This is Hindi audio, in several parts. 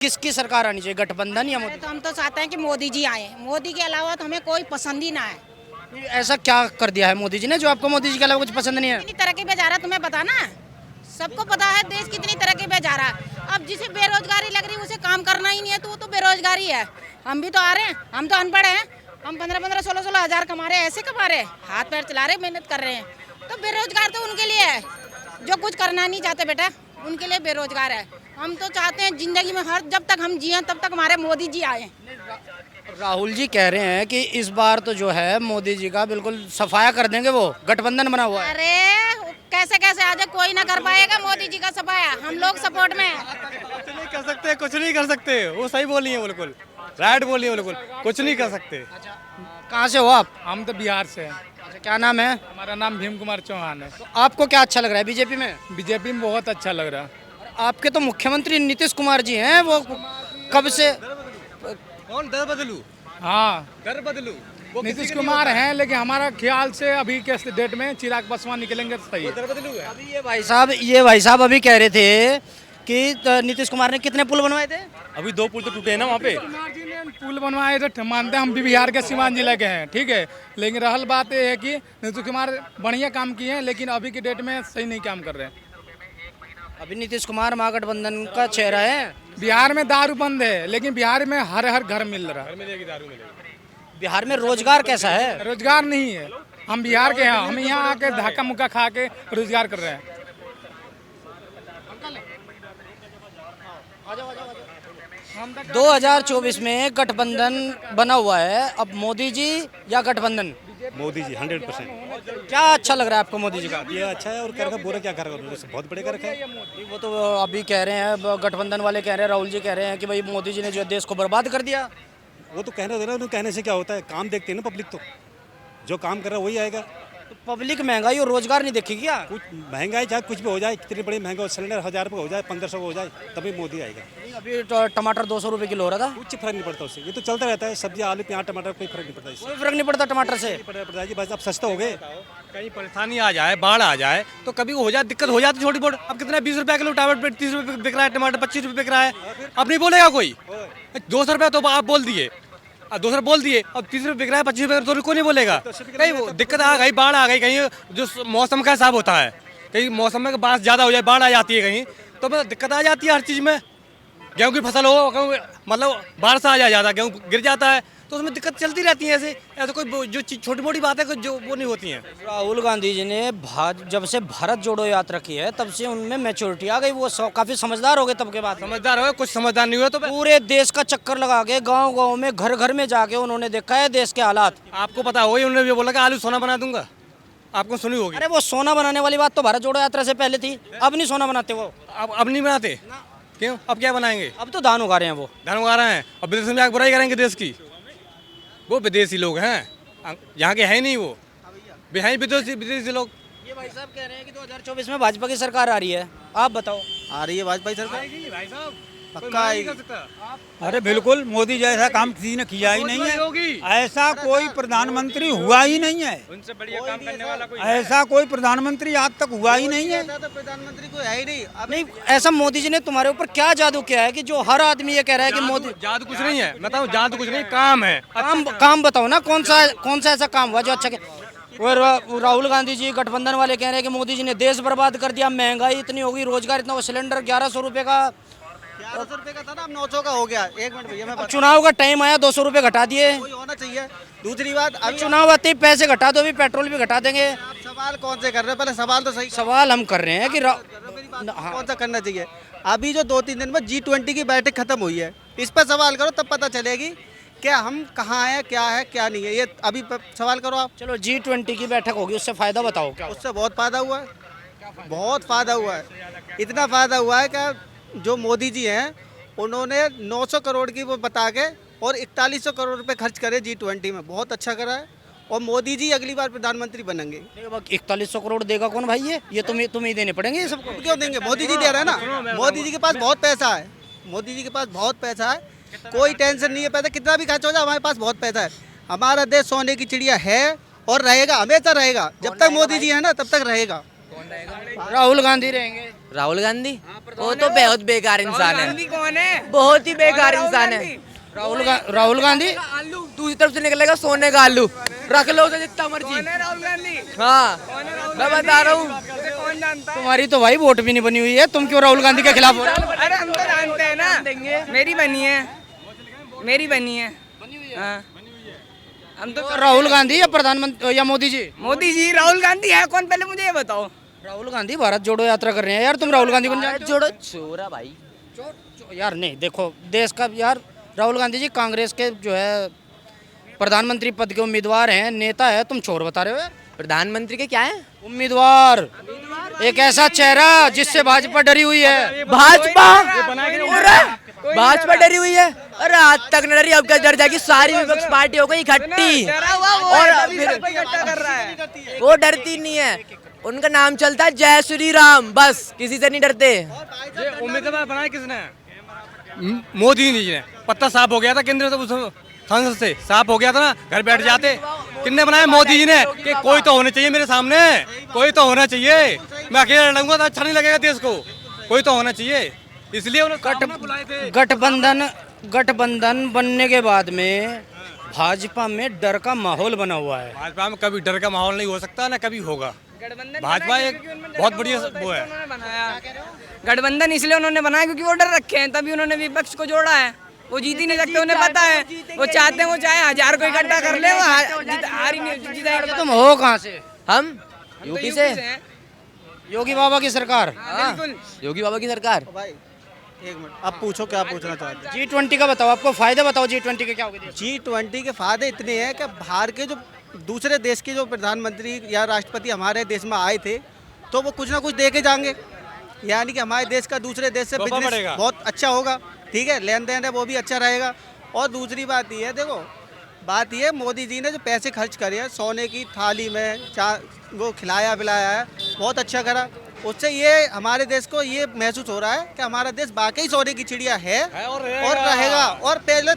किसकी सरकार आनी चाहिए, गठबंधन या मोदी? तो हम तो चाहते हैं कि मोदी जी आए। मोदी के अलावा तो हमें कोई पसंद ही ना है। ऐसा क्या कर दिया है मोदी जी ने जो आपको मोदी जी के अलावा कुछ पसंद नहीं है? कितनी तरक्की पे जा रहा है तुम्हें पता ना, सबको पता है देश कितनी तरक्की पे जा रहा है। अब जिसे बेरोजगारी लग रही है उसे काम करना ही नहीं है तो वो तो बेरोजगारी है। हम भी तो आ रहे हैं, हम तो अनपढ़ हैं, हम 15-15, 16-16 हज़ार कमा रहे हैं, ऐसे कमा रहे हैं, हाथ पैर चला रहे, मेहनत कर रहे हैं। तो बेरोजगार तो उनके लिए है जो कुछ करना नहीं चाहते बेटा, उनके लिए बेरोजगार है। हम तो चाहते हैं जिंदगी में हर जब तक हम जिए तब तक हमारे मोदी जी आए। राहुल जी कह रहे हैं कि इस बार तो जो है मोदी जी का बिल्कुल सफाया कर देंगे, वो गठबंधन बना हुआ है। अरे कैसे कैसे आज कोई ना कर पाएगा मोदी जी का सफाया, हम लोग सपोर्ट में हैं। कुछ नहीं कर सकते, कुछ नहीं कर सकते। वो सही बोली है, बिल्कुल राइट बोली है, बिल्कुल कुछ नहीं कर सकते। कहाँ से हो आप? हम तो बिहार से हैं। अच्छा, क्या नाम है? हमारा नाम भीम कुमार चौहान है। तो आपको क्या अच्छा लग रहा है बीजेपी में? बीजेपी में बहुत अच्छा लग रहा है। आपके तो मुख्यमंत्री नीतीश कुमार जी हैं, वो कब से कौन दर बदलू? हाँ, दर बदलू नीतीश कुमार हैं, लेकिन हमारा ख्याल से अभी के डेट में चिराग पासवान निकलेंगे तो सही है। दर बदलू है। अभी ये भाई साहब अभी कह रहे थे कि नीतीश कुमार ने कितने पुल बनवाए थे? अभी 2 पुल तो टूटे हैं ना वहाँ पे। कुमार जी ने पुल बनवाए थे, मानते हैं हम भी बिहार के सीवान जिला के हैं, ठीक है, लेकिन रहल बात ये है कि नीतीश कुमार बढ़िया काम किए हैं, लेकिन अभी के डेट में सही नहीं काम कर रहे हैं। अभी नीतीश कुमार महागठबंधन का चेहरा है। बिहार में दारू बंद है, लेकिन बिहार में हर घर मिल रहा है। मिलेगी, दारू मिलेगी। बिहार में रोजगार कैसा है? रोजगार नहीं है। हम बिहार के हैं, हम यहाँ आके धक्का मुक्का खा के रोजगार कर रहे हैं। 2024 में गठबंधन बना हुआ है, अब मोदी जी या गठबंधन? मोदी जी 100%। क्या अच्छा लग रहा है आपको मोदी जी का? ये अच्छा है और करेगा, बुरा क्या करेगा, उन्होंने बहुत बड़े कर रखा है। वो तो अभी कह रहे हैं, गठबंधन वाले कह रहे हैं, राहुल जी कह रहे हैं कि भाई मोदी जी ने जो है देश को बर्बाद कर दिया। वो तो कहने देना, उन्हें कहने से क्या होता है, काम देखते हैं ना पब्लिक, तो जो काम कर रहा है वही आएगा। तो पब्लिक महंगाई और रोजगार नहीं देखेगी क्या? कुछ महंगाई चाहे कुछ भी हो जाए, कितनी बड़ी महंगा हो, सिलेंडर 1000 रुपये हो जाए, 1500 हो जाए, तभी मोदी आएगा। अभी टमाटर 200 रुपये किलो हो रहा था। कुछ फर्क नहीं पड़ता उससे, ये तो चलता रहता है। सब्जी, आलू, प्याज, टमाटर, कोई फर्क नहीं पड़ता इससे। कोई फर्क नहीं पड़ता टमाटर से। पड़ता है जी, बस अब सस्ता हो गए। कहीं परेशानी आ जाए, बाढ़ आ जाए तो कभी हो जाए, दिक्कत हो जाती छोटी बहुत। अब कितना 20 रुपए किलो टमाटर, 30 रुपए बिक रहा है, टमाटर 25 रुपए बिक रहा है। अब नहीं बोलेगा कोई। 200 रुपया तो आप बोल दिए, 200 बोल दिए, अब 30 रुपये बिक रहा है, 25 रुपये तो कोई नहीं बोलेगा। कहीं वो दिक्कत आ गई, बाढ़ आ गई, कहीं जो मौसम का हिसाब होता है, कहीं मौसम में बारिश ज़्यादा हो जाए, बाढ़ आ जाती है कहीं, तो मतलब दिक्कत आ जाती है हर चीज़ में। गेहूँ की फसल हो, मतलब बारिश आ जाए ज़्यादा, गेहूँ गिर जाता है, तो उसमें दिक्कत चलती रहती है। ऐसे कोई जो छोटी मोटी बात है कुछ जो वो नहीं होती हैं। राहुल गांधी जी ने जब से भारत जोड़ो यात्रा की है तब से उनमें मैच्योरिटी आ गई, वो काफी समझदार हो गए तब के बाद। समझदार हो, कुछ समझदार नहीं हुआ तो पूरे देश का चक्कर लगा के गांव-गांव में, घर-घर में जाके उन्होंने देखा है देश के हालात। आपको पता होगा, उन्होंने भी बोला कि आलू सोना बना दूंगा, आपको सुनी होगी। अरे वो सोना बनाने वाली बात तो भारत जोड़ो यात्रा से पहले थी, अब नहीं सोना बनाते वो। अब नहीं बनाते, क्यों? अब क्या बनाएंगे? अब तो धान उगा रहे हैं वो। धान उगा रहे हैं, अब विदेश में जाकर बुराई करेंगे देश की। वो विदेशी लोग हैं, यहाँ के हैं नहीं, वो भी हैं विदेशी लोग। ये भाई साहब कह रहे हैं कि 2024 में भाजपा की सरकार आ रही है, आप बताओ। आ रही है भाजपा सरकार, भाई साहब, पक्का आएगी। अरे बिल्कुल, मोदी जैसा काम किसी ने किया ही नहीं है। ऐसा कोई प्रधानमंत्री हुआ ही नहीं है। उनसे बढ़िया काम करने वाला कोई ऐसा कोई प्रधानमंत्री आज तक हुआ ही नहीं है। तो प्रधानमंत्री कोई है ही नहीं। अब नहीं, ऐसा मोदी जी ने तुम्हारे ऊपर क्या जादू किया है कि जो हर आदमी ये कह रहा है कि मोदी? जादू कुछ नहीं है, मैं बताऊँ, जादू कुछ नहीं, काम है। काम बताओ ना, कौन सा ऐसा काम हुआ जो अच्छा और राहुल गांधी जी गठबंधन वाले कह रहे हैं कि मोदी जी ने देश बर्बाद कर दिया, महंगाई इतनी हो गई, रोजगार इतना, वो सिलेंडर 1100 रुपये का, 1100 रुपये का था ना, अब 900 का हो गया। एक मिनट भैया, मैं अब चुनाव का टाइम आया, 200 रुपये घटा दिए। कोई होना चाहिए। दूसरी बात, अभी चुनाव आते ही पैसे घटा दो, अभी पेट्रोल भी घटा देंगे। आप सवाल कौन से कर रहे हैं? पहले सवाल तो सही सवाल हम कर रहे हैं कि मेरी बात कौन सा करना चाहिए। अभी जो 2-3 दिन में G20 की बैठक खत्म हुई है, इस पर सवाल करो, तब पता चलेगी क्या हम कहाँ हैं, क्या है क्या नहीं है। ये अभी सवाल करो आप। चलो G20 की बैठक होगी, उससे फायदा बताओ क्या? उससे बहुत फायदा हुआ है, बहुत फायदा हुआ है। इतना फायदा हुआ है कि जो मोदी जी हैं उन्होंने 900 करोड़ की वो बता के और 4100 करोड़ रुपए खर्च करे G20 में, बहुत अच्छा करा है। और मोदी जी अगली बार प्रधानमंत्री बनेंगे। 4100 करोड़ देगा कौन भाई? ये तुम्हें ही देने पड़ेंगे ये सबको। क्यों देंगे? मोदी जी दे रहे हैं ना। मोदी जी के पास बहुत पैसा है, मोदी जी के पास बहुत पैसा है, कोई टेंशन नहीं है। पैसा कितना भी खर्च हो जाए, हमारे पास बहुत पैसा है। हमारा देश सोने की चिड़िया है और रहेगा, हमेशा रहेगा। जब तक मोदी जी है ना तब तक रहेगा। राहुल गांधी रहेंगे। राहुल गांधी वो तो बहुत बेकार इंसान है, कौन है? बहुत ही बेकार इंसान है। राहुल गांधी आलू दूसरी तरफ से निकलेगा सोने का आलू, रख लो उसे जितना मर्जी। राहुल गांधी हाँ मैं बता रहा हूँ, कौन जानता है? तुम्हारी तो भाई वोट भी नहीं बनी हुई है, तुम क्यों राहुल गांधी के खिलाफ हो रहे हो? अरे हम तो जानते हैं ना, मेरी बनी है, मेरी बनी है। हाँ। हम तो राहुल गांधी या प्रधानमंत्री या मोदी जी? मोदी जी। राहुल गांधी है कौन, पहले मुझे ये बताओ। राहुल गांधी भारत जोड़ो यात्रा कर रहे हैं यार, तुम राहुल गांधी को नहीं जानते हो? जोड़ो छोरा भाई। यार नहीं, देखो देश का यार, राहुल गांधी जी कांग्रेस के जो है प्रधानमंत्री पद के उम्मीदवार हैं, नेता है, तुम चोर बता रहे हो यार। प्रधानमंत्री के क्या है? उम्मीदवार, एक ऐसा चेहरा जिससे भाजपा डरी हुई है। भाजपा डरी हुई है? अरे आज तक न डरी, अब क्या डर जाएगी? सारी विपक्ष पार्टी हो गई इकट्ठी और फिर वो डरती नहीं है। उनका नाम चलता है जय श्री राम, बस किसी से नहीं डरते। उम्मीदवार बनाया किसने? मोदी जी ने। पत्ता साफ हो गया था केंद्र संसद से, साफ हो गया था ना, घर बैठ जाते। किसने बनाया? मोदी जी ने। कि कोई तो होना चाहिए मेरे सामने, कोई तो होना चाहिए। मैं अकेला लड़ूंगा तो अच्छा नहीं लगेगा देश को, कोई तो होना चाहिए, इसलिए उन्होंने गठबंधन बनने के बाद में भाजपा में डर का माहौल बना हुआ है। भाजपा में कभी डर का माहौल नहीं हो सकता, ना कभी होगा। भाजपा एक बहुत बढ़िया वो है। गठबंधन इसलिए उन्होंने बनाया क्योंकि वो डर रखे हैं, तभी उन्होंने विपक्ष को जोड़ा है। वो जीत ही नहीं सकते, उन्हें पता है। वो चाहते हैं वो चाहे 1000 को इकट्ठा कर ले, वो हार ही नहीं जीतेगा। तुम हो कहाँ से? हम यूपी से। योगी बाबा की सरकार। योगी बाबा की सरकार। भाई एक मिनट, अब पूछो क्या पूछना चाहते हैं। G20 का बताओ, आपको फायदे बताओ G20 के क्या होंगे? G20 के फायदे इतने हैं कि बाहर के जो दूसरे देश के जो प्रधानमंत्री या राष्ट्रपति हमारे देश में आए थे, तो वो कुछ ना कुछ दे के जाएंगे, यानी कि हमारे देश का दूसरे देश से बिजनेस बहुत अच्छा होगा। ठीक है, लेन देन है वो भी अच्छा रहेगा। और दूसरी बात ये है, देखो बात ये, मोदी जी ने जो पैसे खर्च करे हैं सोने की थाली में, वो खिलाया पिलाया है, बहुत अच्छा करा। उससे ये हमारे देश को ये महसूस हो रहा है कि हमारा देश वाकई सोने की चिड़िया है और रहेगा। और पहले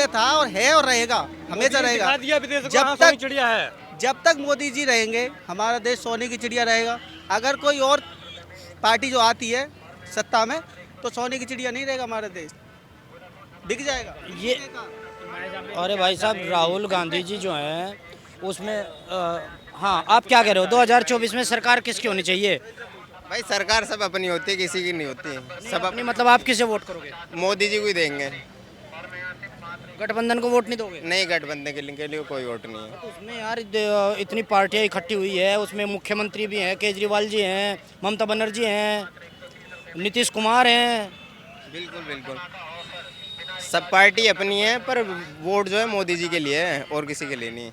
था और है और रहेगा, हमेशा रहेगा। जब तक मोदी जी रहेंगे हमारा देश सोने की चिड़िया रहेगा। अगर कोई और पार्टी जो आती है सत्ता में, तो सोने की चिड़िया नहीं रहेगा, हमारा देश दिख जाएगा। ये अरे भाई साहब, राहुल गांधी जी जो हैं उसमें हाँ, आप क्या कह रहे हो? 2024 में सरकार किसकी होनी चाहिए? भाई सरकार सब अपनी होती है, किसी की नहीं होती। सब अपनी मतलब आप किसे वोट करोगे? मोदी जी को ही देंगे। गठबंधन को वोट नहीं दोगे? नहीं, गठबंधन के लिए कोई वोट नहीं है। तो उसमें यार इतनी पार्टियां इकट्ठी हुई है, उसमें मुख्यमंत्री भी हैं, केजरीवाल जी हैं, ममता बनर्जी हैं, नीतीश कुमार हैं। बिल्कुल बिल्कुल, सब पार्टी अपनी है, पर वोट जो है मोदी जी के लिए है और किसी के लिए नहीं।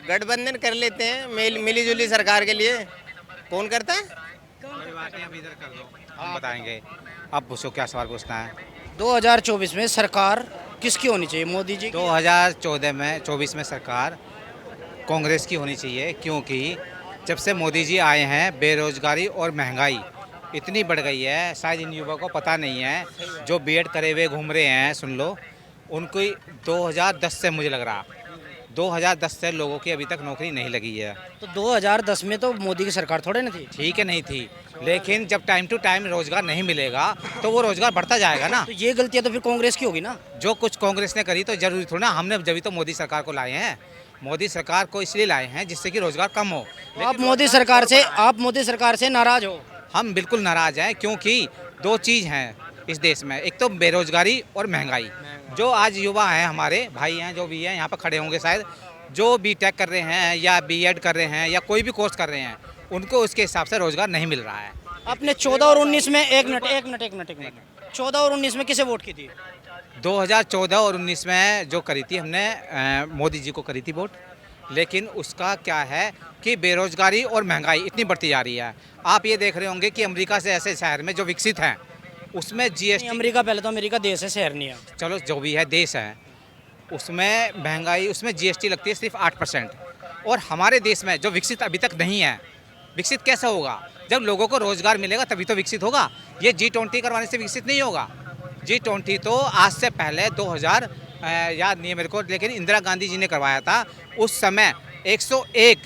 गठबंधन कर लेते हैं मिली जुली सरकार के लिए। कौन करता है? हम बताएंगे, आप पूछो क्या सवाल पूछना है। 2024 में सरकार किसकी होनी चाहिए? मोदी जी की? 2024 में सरकार कांग्रेस की होनी चाहिए, क्योंकि जब से मोदी जी आए हैं बेरोजगारी और महंगाई इतनी बढ़ गई है, शायद इन युवाओं को पता नहीं है। जो बीएड करे हुए घूम रहे हैं, सुन लो, उनको 2010 से मुझे लग रहा 2010 से लोगों की अभी तक नौकरी नहीं लगी है। तो 2010 में तो मोदी की सरकार थोड़े ना थी। ठीक है, नहीं थी, लेकिन जब टाइम टू टाइम रोजगार नहीं मिलेगा तो वो रोजगार बढ़ता जाएगा ना। तो ये गलतियां तो फिर कांग्रेस की होगी ना। जो कुछ कांग्रेस ने करी तो जरूरी थोड़ा ना, हमने जब तो मोदी सरकार को लाए हैं। मोदी सरकार को इसलिए लाए हैं जिससे कि रोजगार कम हो। आप मोदी सरकार से नाराज हो? हम बिल्कुल नाराज हैं, क्योंकि दो चीज़ हैं इस देश में, एक तो बेरोजगारी और महंगाई। जो आज युवा हैं, हमारे भाई हैं, जो भी हैं यहाँ पर खड़े होंगे शायद, जो बीटेक कर रहे हैं या बीएड कर रहे हैं या कोई भी कोर्स कर रहे हैं, उनको उसके हिसाब से रोजगार नहीं मिल रहा है। आपने 14 और 19 में एक मिनट 14 और 19 में किसे वोट की थी? 2014 और 19 में जो करी थी हमने मोदी जी को करी थी वोट, लेकिन उसका क्या है कि बेरोजगारी और महंगाई इतनी बढ़ती जा रही है। आप ये देख रहे होंगे कि अमेरिका से ऐसे शहर में जो विकसित हैं उसमें जीएसटी, अमेरिका पहले तो अमेरिका देश है, शहर नहीं है। चलो जो भी है देश है, उसमें महंगाई, उसमें जीएसटी लगती है सिर्फ 8%। और हमारे देश में जो विकसित अभी तक नहीं है, विकसित कैसे होगा? जब लोगों को रोजगार मिलेगा तभी तो विकसित होगा। ये G20 करवाने से विकसित नहीं होगा। G20 तो आज से पहले 2000 याद नहीं है मेरे को, लेकिन इंदिरा गांधी जी ने करवाया था। उस समय 101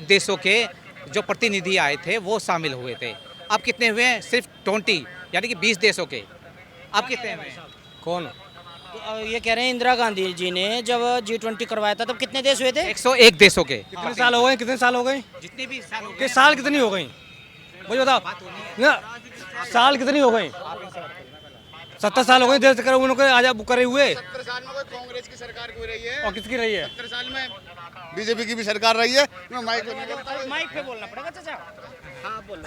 देशों के जो प्रतिनिधि आए थे वो शामिल हुए थे। अब कितने हुए हैं? सिर्फ 20, यानी कि 20 देशों के। अब कितने हुए हैं? कौन? तो ये कह रहे हैं इंदिरा गांधी जी ने जब G20 करवाया था तब कितने देश हुए थे? 101 देशों के। कितने साल हो गए? कितने साल हो गए? जितने भी साल हो कि साल कितनी हो गई? मुझे बताओ ना, साल कितनी हो गई? 70 साल हो गए देश कर उनको आजाद करे हुए। 70 साल में कोई कांग्रेस की सरकार कोई रही है और किसकी रही है? 70 साल में बीजेपी की भी सरकार रही है। माइक पे बोलना पड़ेगा चाचा। हाँ बोलो।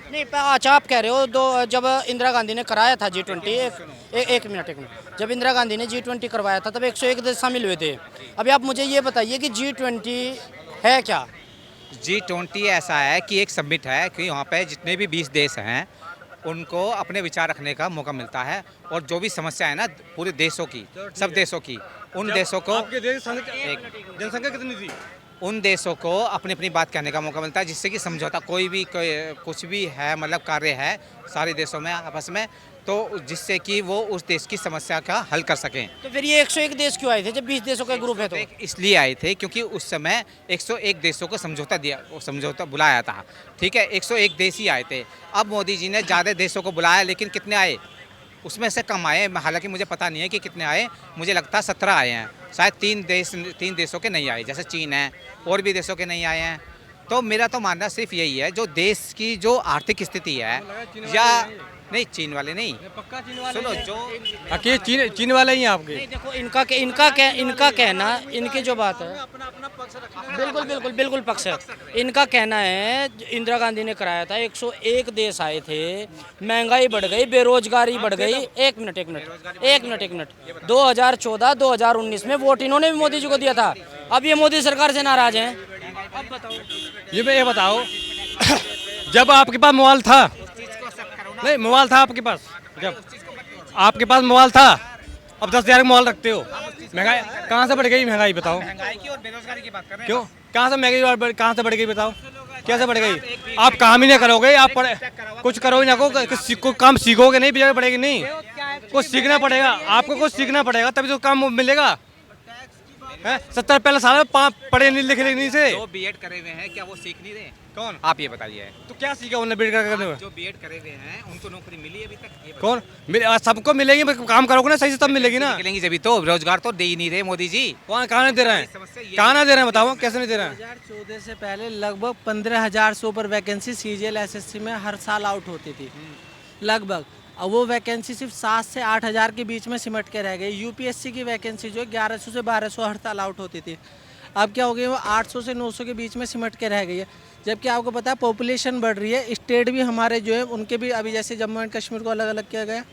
नहीं अच्छा आप कह रहे हो जब इंदिरा गांधी ने कराया था G20, एक मिनट, जब इंदिरा गांधी ने G20 करवाया था तब 101 देश शामिल हुए थे। अभी आप मुझे ये बताइए कि G20 है क्या? G20 ऐसा है कि एक समिट है कि वहाँ पे जितने भी 20 देश हैं उनको अपने विचार रखने का मौका मिलता है, और जो भी समस्या है ना पूरे देशों की, सब देशों की, उन देशों को जनसंख्या कितनी थी? उन देशों को अपनी अपनी बात कहने का मौका मिलता है, जिससे कि समझौता कुछ भी है, मतलब कार्य है सारे देशों में आपस में, तो जिससे कि वो उस देश की समस्या का हल कर सकें। तो फिर ये 101 देश क्यों आए थे जब 20 देशों का ग्रुप है? तो इसलिए आए थे क्योंकि उस समय 101 देशों को समझौता बुलाया था, ठीक है, 101 देश ही आए थे। अब मोदी जी ने ज़्यादा देशों को बुलाया, लेकिन कितने आए? उसमें से कम आए, हालांकि मुझे पता नहीं है कि कितने आए, मुझे लगता है 17 आए हैं, शायद 3 देशों के नहीं आए, जैसे चीन है, और भी देशों के नहीं आए हैं। तो मेरा तो मानना सिर्फ यही है, जो देश की जो आर्थिक स्थिति है, या नहीं चीन वाले नहीं, पक्का चीन वाले सुनो जो अकेले चीन वाले ही हैं आपके। नहीं देखो इनका कहना, इनकी जो बात है बिल्कुल पक्ष है। इनका कहना है इंदिरा गांधी ने कराया था, 101 देश आए थे, महंगाई बढ़ गई, बेरोजगारी बढ़ गई। एक मिनट 2014-2019 में वोट इन्होंने भी मोदी जी को दिया था। अब ये मोदी सरकार से नाराज हैं। अब बताओ, ये बताओ जब आपके पास मोबाइल था, नहीं मोबाइल था आपके पास, जब आपके पास मोबाइल था, अब 10,000 का मोबाइल रखते हो। महंगाई कहाँ से बढ़ गई? महंगाई बताओ। महंगाई की और बेरोजगारी की बात कर रहे हैं। क्यों? कहाँ से महंगाई कहाँ से बढ़ गई बताओ? कैसे बढ़ गई? आप काम ही नहीं करोगे, आप कुछ करोगे ना, को काम सीखोगे नहीं, बेचारे बढ़ेगी नहीं, कुछ सीखना पड़ेगा आपको, कुछ सीखना पड़ेगा तभी तो काम मिलेगा। 70 पहले साल में पढ़े नहीं लिखे नहीं से। जो बीएड करे हुए हैं क्या वो सीख नहीं रहे? कौन? आप ये बताइए। तो क्या सीखा उन्होंने बीएड करने में? जो बीएड करे हुए हैं उनको नौकरी मिली अभी तक? कौन? सबको मिलेगी, काम करोगे ना सही से तब मिलेगी ना। मिलेंगी जब तो, रोजगार तो दे ही नहीं रहे मोदी जी। कहाँ नहीं दे रहे हैं? कहाँ ना दे रहे हैं बताओ, कैसे नहीं दे रहे हैं? 2014 से पहले लगभग 15,000 से ऊपर वैकेंसी CGL SSC में हर साल आउट होती थी लगभग। अब वो वैकेंसी सिर्फ 7 से 8,000 के बीच में सिमट के रह गई। UPSC की वैकेंसी जो 1100 से 1200 हर साल आउट होती थी, अब क्या हो गई, वो 800 से 900 के बीच में सिमट के रह गई है। जबकि आपको पता है पॉपुलेशन बढ़ रही है, स्टेट भी हमारे जो है उनके भी, अभी जैसे जम्मू एंड कश्मीर को अलग अलग किया गया,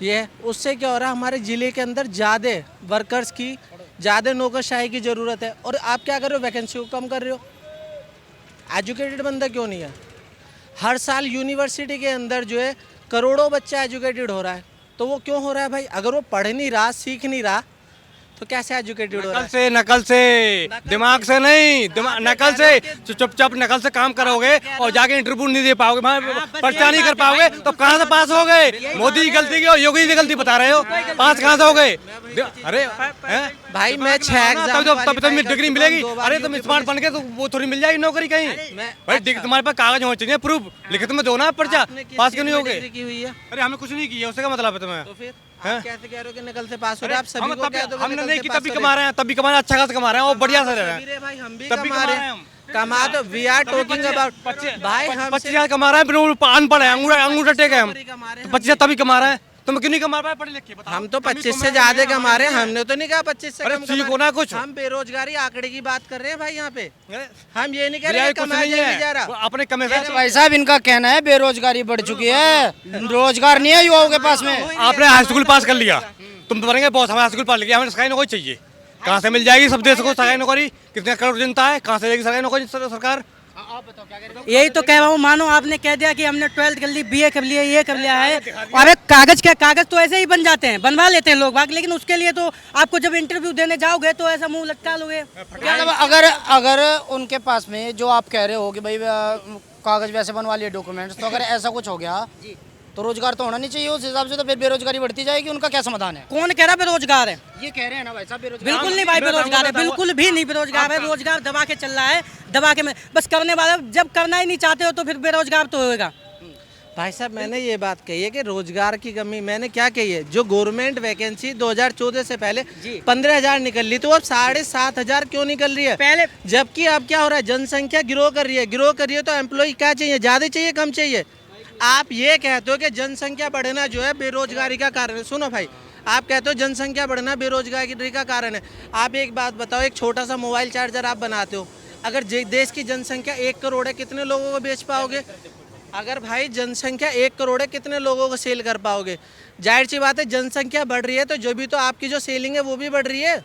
ये उससे क्या हो रहा है, हमारे ज़िले के अंदर ज़्यादा वर्कर्स की, ज़्यादा नौकरशाही की ज़रूरत है। और आप क्या कर रहे हो, वैकेंसी को कम कर रहे हो। एजुकेटेड बंदा क्यों नहीं है? हर साल यूनिवर्सिटी के अंदर जो है करोड़ों बच्चा एजुकेटेड हो रहा है, तो वो क्यों हो रहा है भाई? अगर वो पढ़ नहीं रहा, सीख नहीं रहा, तो कैसे एजुकेटेड हो रहा है? नकल से दिमाग से नहीं, नकल से चुपचाप नकल से काम करोगे और जाके इंटरव्यू नहीं दे पाओगे, पर्चा नहीं कर पाओगे, तो कहाँ से पास हो गए? मोदी की गलती की, योगी की गलती बता रहे हो, पास कहाँ से हो गए? अरे भाई मैं 6 एग्जाम तब तो डिग्री मिलेगी। अरे तुम स्मार्ट बन के तो वो थोड़ी मिल जाएगी नौकरी कहीं। भाई तुम्हारे पास कागज होने चाहिए, प्रूफ लिखित में दो ना, पर्चा पास क्यों नहीं हो गए? अरे हमने कुछ नहीं किया, उससे क्या मतलब है तुम्हें? तो फिर आप कैसे कह रहे हो कि नकल से पास हो रहे हैं? आप सभी को कह दो हमने नहीं की, तभी कमा रहे हैं, तभी कमा रहे हैं, अच्छा खासा कमा रहे हैं, और बढ़िया से रह रहे हैं। भाई हम भी कमा रहे हैं, कमा तो वी आर टॉकिंग अबाउट भाई हम 25,000 कमा रहे हैं, फिर अनपढ़ है, अंगूठा टेक है हम, 25,000 तभी कमा रहे हैं। तुम क्यों नहीं कमा पाए पढ़े लिखे? हम तो 25 से ज्यादा कमा रहे हैं, हमने तो नहीं कहा 25 से कम सीखो ना कुछ। हम बेरोजगारी आंकड़े की बात कर रहे हैं भाई, यहाँ पे हम ये नहीं कह रहे अपने कमे। भाई साहब इनका कहना है बेरोजगारी बढ़ चुकी है, रोजगार नहीं है युवाओं के पास में। आपने हाई स्कूल पास कर लिया, तुम तो बनेंगे बहुत, हमें हाई स्कूल पास लिया, हमें सरकारी नौकरी चाहिए, कहाँ से मिल जाएगी? सब देश को सरकारी नौकरी, कितने करोड़ जनता है, कहाँ से देगी सरकारी नौकरी सरकार? यही तो कह रहा हूँ, मानो आपने कह दिया कि हमने 12th कर ली, BA कर लिया, ये कर लिया है, अरे कागज तो ऐसे ही बन जाते हैं, बनवा लेते हैं लोग बाग, लेकिन उसके लिए तो आपको जब इंटरव्यू देने जाओगे तो ऐसा मुंह लटका लोगे। अगर उनके पास में जो आप कह रहे हो कि भाई कागज वैसे बनवा लिए डॉक्यूमेंट्स, तो अगर ऐसा कुछ हो गया तो रोजगार तो होना नहीं चाहिए उस हिसाब से, तो फिर बेरोजगारी बढ़ती जाएगी। उनका क्या समाधान है? कौन कह रहा बेरोजगार है? ये कह रहे हैं ना भाई साहब बेरोजगार। बिल्कुल नहीं भाई बेरोजगार है, बिल्कुल भी नहीं बेरोजगार है। रोजगार दबा के चल रहा है, दबा के में बस करने वाला, जब करना ही नहीं चाहते हो तो फिर बेरोजगार तो होएगा। भाई साहब मैंने ये बात कही है कि रोजगार की कमी, मैंने क्या कही है, जो गवर्नमेंट वैकेंसी 2014 से पहले 15,000 निकल रही, तो अब 7,500 क्यों निकल रही है पहले? जबकि अब क्या हो रहा है, जनसंख्या गिरो कर रही है तो एम्प्लॉय क्या चाहिए, ज़्यादा चाहिए कम चाहिए? आप ये कहते हो कि जनसंख्या बढ़ना जो है बेरोजगारी का कारण है। सुनो भाई, आप कहते हो जनसंख्या बढ़ना बेरोजगारी का कारण है। आप एक बात बताओ, एक छोटा सा मोबाइल चार्जर आप बनाते हो, अगर देश की जनसंख्या 1 करोड़ है, कितने लोगों को बेच पाओगे? अगर भाई जनसंख्या 1 करोड़ है, कितने लोगों को सेल कर पाओगे? जाहिर सी बात है, जनसंख्या बढ़ रही है तो जो भी तो आपकी जो सेलिंग है वो भी बढ़ रही है।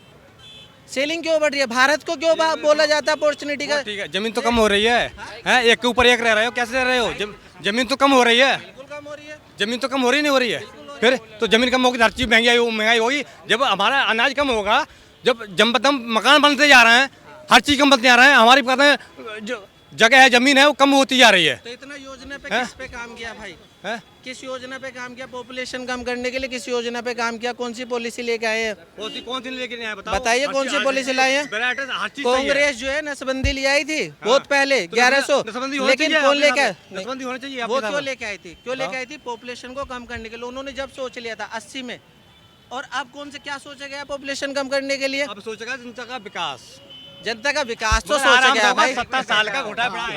सेलिंग क्यों बढ़ रही है? भारत को क्यों बोला जाता है अपॉर्चुनिटी का? ठीक है, जमीन तो कम हो रही है, हैं? एक के ऊपर एक रह रहे हो, कैसे रह रहे हो? जमीन तो कम हो रही है, कम हो रही है। जमीन तो कम हो रही नहीं हो रही है, फिर तो जमीन कम होगी, हर चीज़ महंगाई होगी। जब हमारा अनाज कम होगा, जब जम मकान बनते जा रहे हैं, हर चीज़ कम बनते जा रहे हैं, हमारी कहते हैं जो जगह है, जमीन है, वो कम होती जा रही है। तो इतना योजना पे किस पे काम किया भाई? किस योजना पे काम किया? पॉपुलेशन कम करने के लिए किस योजना पे काम किया? कौन सी पॉलिसी लेके आए हैं? कौन सी लेके आए बताइए, कौन सी पॉलिसी लाए हैं? कांग्रेस जो है नसबंदी ले आई थी बहुत पहले 1100, लेकिन कौन लेके नसबंदी होनी चाहिए। वो क्यों लेके आई थी? क्यों लेके आई थी? पॉपुलेशन को कम करने के लिए उन्होंने जब सोच लिया था 80 में, और अब कौन से क्या सोचा गया पॉपुलेशन कम करने के लिए? अब सोचेगा जनता का विकास, जनता का विकास तो सोचा गया भाई। 70 साल का घोटा भाई